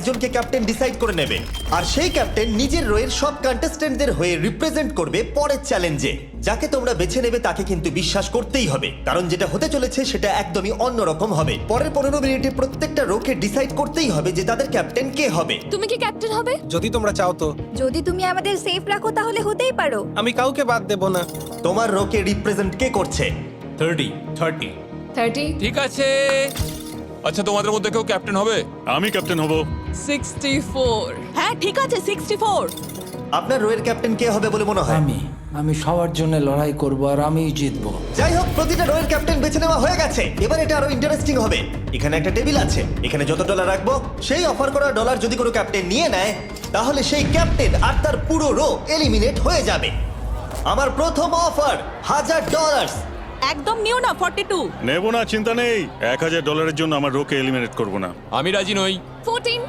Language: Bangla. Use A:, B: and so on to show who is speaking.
A: একজনকে ক্যাপ্টেন ডিসাইড করে নেবে আর সেই ক্যাপ্টেন নিজের রোয়ের সব কন্টেস্টেন্টদের হয়ে রিপ্রেজেন্ট করবে পরের চ্যালেঞ্জে। যাকে তোমরা বেছে নেবে তাকে কিন্তু বিশ্বাস করতেই হবে, কারণ যেটা হতে চলেছে সেটা একদমই অন্যরকম হবে। পরের 15 মিনিটে প্রত্যেকটা রোকে ডিসাইড করতেই হবে যে তাদের ক্যাপ্টেন কে হবে।
B: তুমি কি ক্যাপ্টেন হবে?
C: যদি তোমরা চাও তো।
D: যদি তুমি আমাদের সেফ রাখো তাহলে হতেই পারো।
C: আমি কাউকে বাদ দেব না।
A: তোমার রোকে রিপ্রেজেন্ট কে করছে?
B: 30।
E: ঠিক আছে। আচ্ছা, তোমাদের মধ্যে কেউ ক্যাপ্টেন হবে?
F: আমি ক্যাপ্টেন হব।
B: 64।
G: হ্যাঁ ঠিক আছে 64।
A: আপনার রোয়ের ক্যাপ্টেন কে হবে বলে মনে হয়?
H: আমি সবার জন্য লড়াই করব আর আমিই জিতবো।
A: যাই হোক, প্রতিটা রোয়ের ক্যাপ্টেন বেছে নেওয়া হয়ে গেছে। এবার এটা আরো ইন্টারেস্টিং হবে। এখানে একটা টেবিল আছে, এখানে যত ডলার রাখবো সেই অফার করা ডলার যদি কোনো ক্যাপ্টেন নিয়ে নেয় তাহলে সেই ক্যাপ্টেন আর তার পুরো রো এলিমিনেট হয়ে যাবে। আমার প্রথম অফার $1000।
G: একদম নিও না 42।
F: নেব না, চিন্তা নেই। $1000 জন্য আমার রোকে এলিমিনেট করব না।
E: আমি রাজি নই।
B: 14।